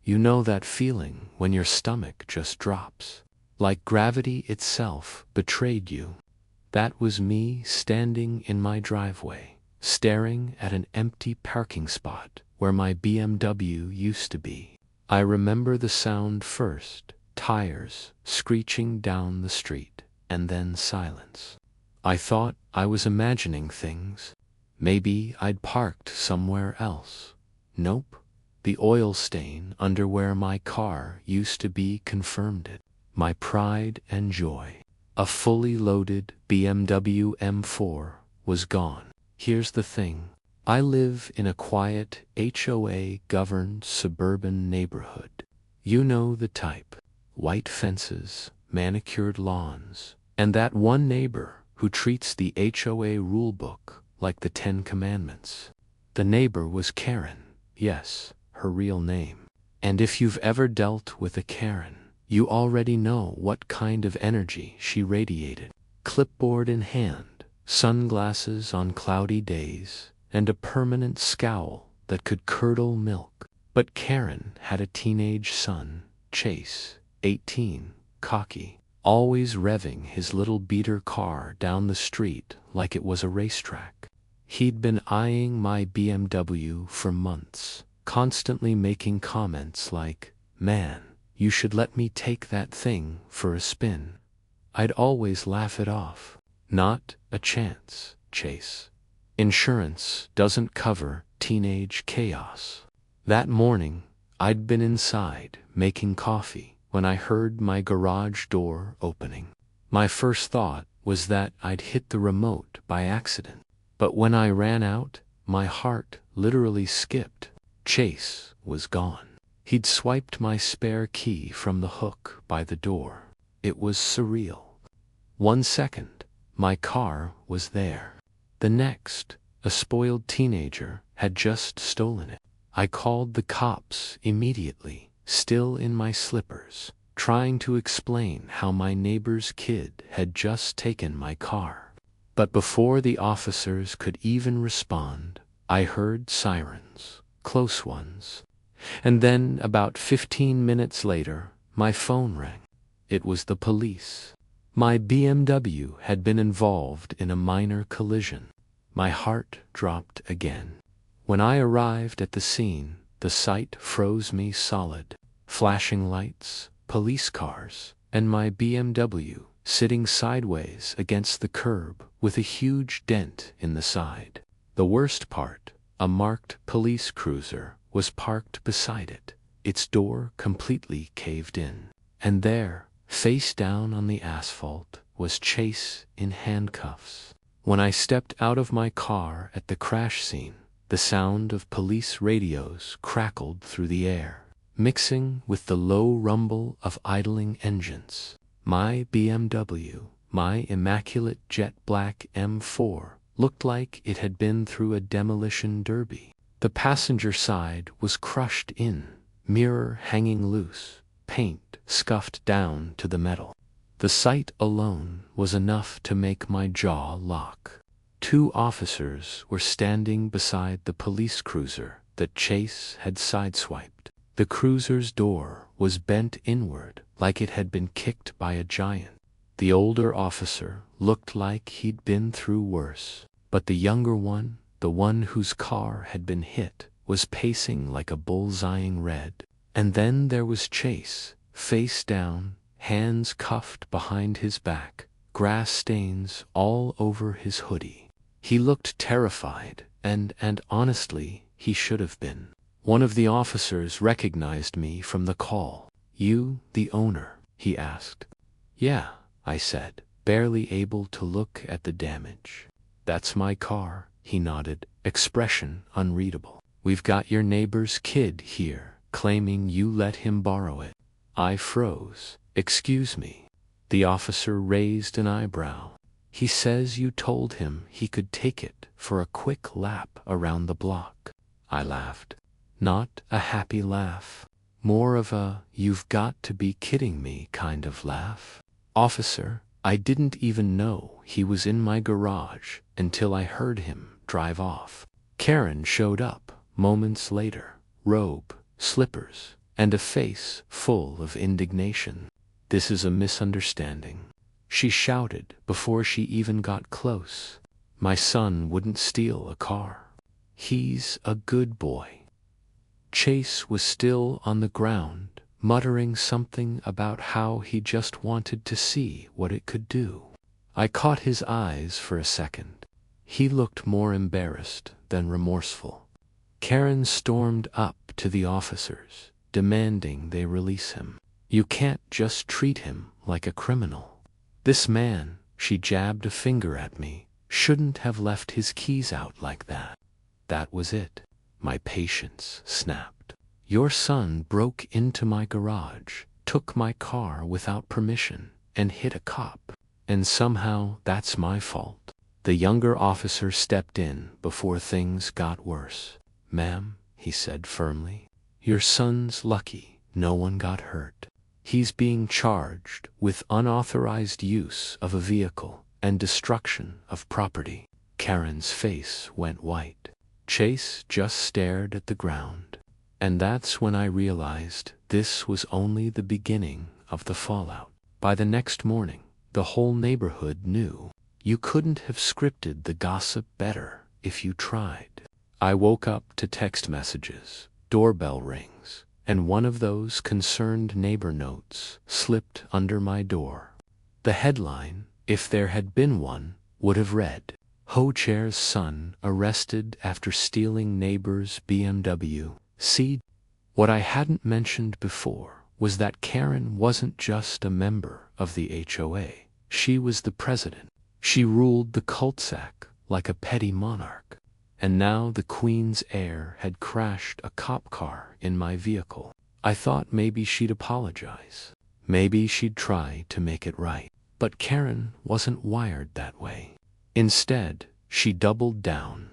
You know that feeling when your stomach just drops, like gravity itself betrayed you. That was me standing in my driveway, staring at an empty parking spot where my BMW used to be. I remember the sound first, tires screeching down the street, and then silence. I thought I was imagining things. Maybe I'd parked somewhere else. Nope. The oil stain under where my car used to be confirmed it. My pride and joy. A fully loaded BMW M4 was gone. Here's the thing. I live in a quiet, HOA-governed suburban neighborhood. You know the type. White fences, manicured lawns, and that one neighbor who treats the HOA rulebook like the 10 Commandments. The neighbor was Karen. Yes, her real name. And if you've ever dealt with a Karen, you already know what kind of energy she radiated. Clipboard in hand, sunglasses on cloudy days, and a permanent scowl that could curdle milk. But Karen had a teenage son, Chase, 18, cocky, always revving his little beater car down the street like it was a racetrack. He'd been eyeing my BMW for months, constantly making comments like, "Man, you should let me take that thing for a spin." I'd always laugh it off. Not a chance, Chase. Insurance doesn't cover teenage chaos. That morning, I'd been inside making coffee when I heard my garage door opening. My first thought was that I'd hit the remote by accident. But when I ran out, my heart literally skipped. Chase was gone. He'd swiped my spare key from the hook by the door. It was surreal. 1 second, my car was there. The next, a spoiled teenager had just stolen it. I called the cops immediately, still in my slippers, trying to explain how my neighbor's kid had just taken my car. But before the officers could even respond, I heard sirens, close ones. And then, about 15 minutes later, my phone rang. It was the police. My BMW had been involved in a minor collision. My heart dropped again. When I arrived at the scene, the sight froze me solid. Flashing lights, police cars, and my BMW sitting sideways against the curb with a huge dent in the side. The worst part, a marked police cruiser was parked beside it, its door completely caved in. And there, face down on the asphalt, was Chase in handcuffs. When I stepped out of my car at the crash scene, the sound of police radios crackled through the air, mixing with the low rumble of idling engines. My BMW, my immaculate jet black M4, looked like it had been through a demolition derby. The passenger side was crushed in, mirror hanging loose, paint scuffed down to the metal. The sight alone was enough to make my jaw lock. 2 officers were standing beside the police cruiser that Chase had sideswiped. The cruiser's door was bent inward like it had been kicked by a giant. The older officer looked like he'd been through worse, but the younger one, the one whose car had been hit, was pacing like a bullseyeing red. And then there was Chase, face down, hands cuffed behind his back, grass stains all over his hoodie. He looked terrified, and honestly, he should have been. One of the officers recognized me from the call. "You, the owner?" he asked. "Yeah," I said, barely able to look at the damage. "That's my car," he nodded, expression unreadable. "We've got your neighbor's kid here, claiming you let him borrow it." I froze. "Excuse me." The officer raised an eyebrow. "He says you told him he could take it for a quick lap around the block." I laughed. Not a happy laugh. More of a, "you've got to be kidding me" kind of laugh. "Officer, I didn't even know he was in my garage until I heard him drive off." Karen showed up moments later. Robe, slippers, and a face full of indignation. "This is a misunderstanding," she shouted before she even got close. "My son wouldn't steal a car. He's a good boy." Chase was still on the ground, muttering something about how he just wanted to see what it could do. I caught his eyes for a second. He looked more embarrassed than remorseful. Karen stormed up to the officers, demanding they release him. "You can't just treat him like a criminal. This man," she jabbed a finger at me, "shouldn't have left his keys out like that." That was it. My patience snapped. "Your son broke into my garage, took my car without permission, and hit a cop. And somehow that's my fault." The younger officer stepped in before things got worse. "Ma'am," he said firmly, "your son's lucky no one got hurt. He's being charged with unauthorized use of a vehicle and destruction of property." Karen's face went white. Chase just stared at the ground. And that's when I realized this was only the beginning of the fallout. By the next morning, the whole neighborhood knew. You couldn't have scripted the gossip better if you tried. I woke up to text messages, doorbell rings, and one of those concerned neighbor notes slipped under my door. The headline, if there had been one, would have read, "HOA's son arrested after stealing neighbor's BMW." See, what I hadn't mentioned before was that Karen wasn't just a member of the HOA. She was the president. She ruled the cul-de-sac like a petty monarch. And now the Queen's heir had crashed a cop car in my vehicle. I thought maybe she'd apologize. Maybe she'd try to make it right. But Karen wasn't wired that way. Instead, she doubled down.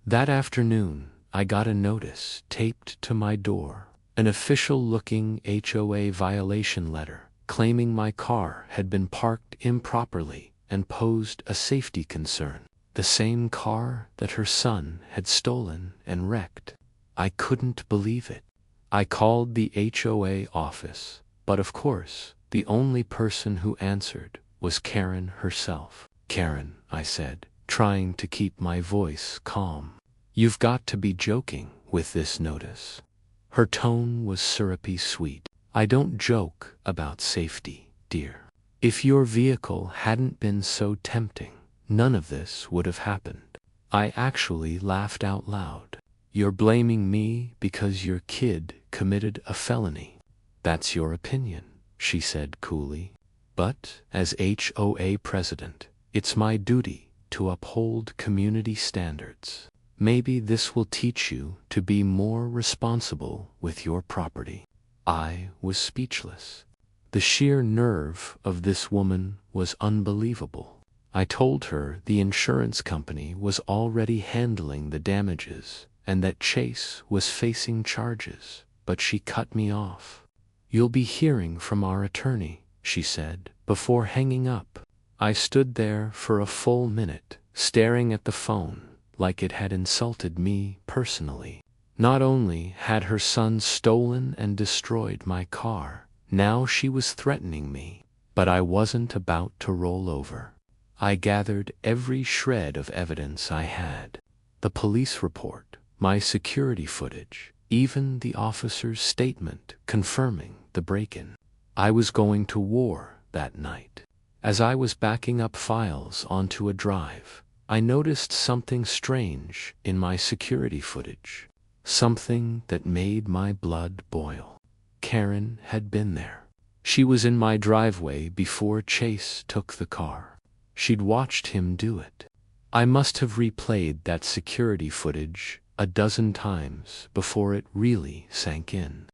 That afternoon, I got a notice taped to my door, an official-looking HOA violation letter claiming my car had been parked improperly and posed a safety concern. The same car that her son had stolen and wrecked. I couldn't believe it. I called the HOA office, but of course, the only person who answered was Karen herself. "Karen," I said, trying to keep my voice calm, "you've got to be joking with this notice." Her tone was syrupy sweet. "I don't joke about safety, dear. If your vehicle hadn't been so tempting, none of this would have happened." I actually laughed out loud. "You're blaming me because your kid committed a felony. That's your opinion," she said coolly. "But as HOA president, it's my duty to uphold community standards. Maybe this will teach you to be more responsible with your property." I was speechless. The sheer nerve of this woman was unbelievable. I told her the insurance company was already handling the damages and that Chase was facing charges, but she cut me off. "You'll be hearing from our attorney," she said, before hanging up. I stood there for a full minute, staring at the phone like it had insulted me personally. Not only had her son stolen and destroyed my car, now she was threatening me. But I wasn't about to roll over. I gathered every shred of evidence I had. The police report, my security footage, even the officer's statement confirming the break-in. I was going to war that night. As I was backing up files onto a drive, I noticed something strange in my security footage. Something that made my blood boil. Karen had been there. She was in my driveway before Chase took the car. She'd watched him do it. I must have replayed that security footage a dozen times before it really sank in.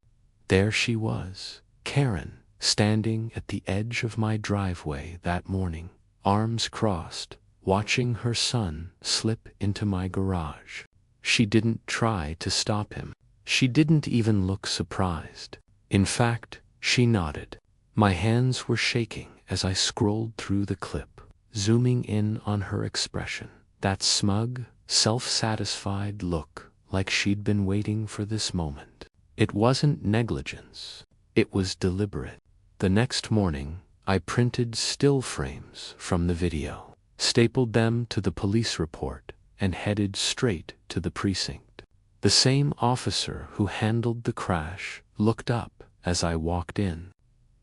There she was, Karen, standing at the edge of my driveway that morning, arms crossed, watching her son slip into my garage. She didn't try to stop him. She didn't even look surprised. In fact, she nodded. My hands were shaking as I scrolled through the clip, zooming in on her expression. That smug, self-satisfied look, like she'd been waiting for this moment. It wasn't negligence. It was deliberate. The next morning, I printed still frames from the video, stapled them to the police report, and headed straight to the precinct. The same officer who handled the crash looked up as I walked in.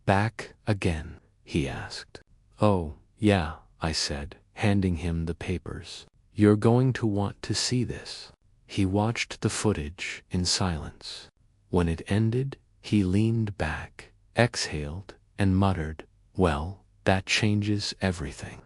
"Back again?" he asked. "Oh, yeah," I said, handing him the papers. "You're going to want to see this." He watched the footage in silence. When it ended, he leaned back, exhaled, and muttered, "Well, that changes everything.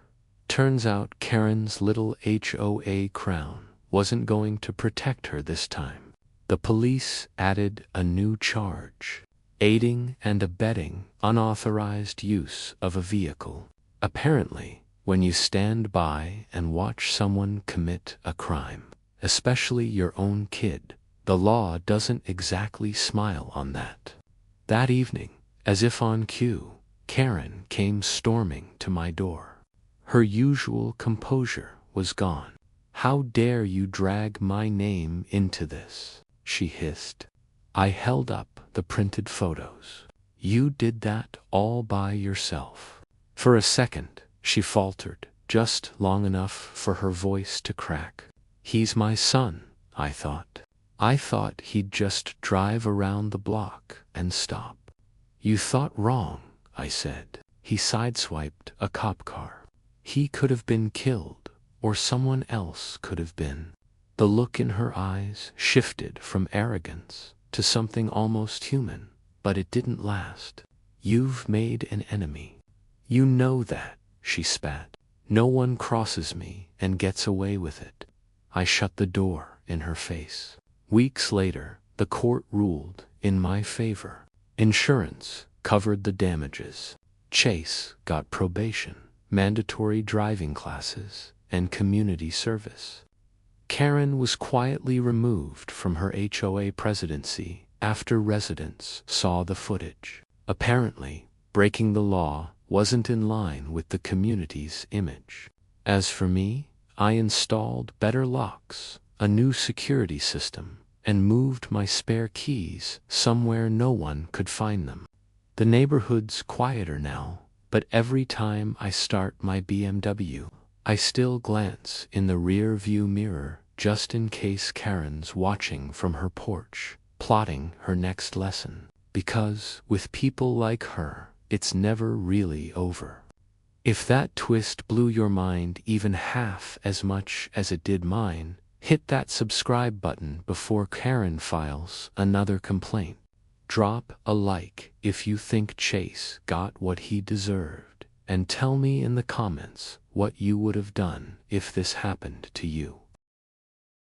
Turns out Karen's little HOA crown wasn't going to protect her this time." The police added a new charge: aiding and abetting unauthorized use of a vehicle. Apparently, when you stand by and watch someone commit a crime, especially your own kid, the law doesn't exactly smile on that. That evening, as if on cue, Karen came storming to my door. Her usual composure was gone. "How dare you drag my name into this?" she hissed. I held up the printed photos. "You did that all by yourself." For a second, she faltered, just long enough for her voice to crack. "He's my son," I thought. I thought he'd just drive around the block and stop. "You thought wrong," I said. "He sideswiped a cop car. He could have been killed, or someone else could have been." The look in her eyes shifted from arrogance to something almost human, but it didn't last. "You've made an enemy. You know that," she spat. "No one crosses me and gets away with it." I shut the door in her face. Weeks later, the court ruled in my favor. Insurance covered the damages. Chase got probation, mandatory driving classes, and community service. Karen was quietly removed from her HOA presidency after residents saw the footage. Apparently, breaking the law wasn't in line with the community's image. As for me, I installed better locks, a new security system, and moved my spare keys somewhere no one could find them. The neighborhood's quieter now, but every time I start my BMW, I still glance in the rear view mirror just in case Karen's watching from her porch, plotting her next lesson. Because with people like her, it's never really over. If that twist blew your mind even half as much as it did mine, hit that subscribe button before Karen files another complaint. Drop a like if you think Chase got what he deserved, and tell me in the comments what you would have done if this happened to you.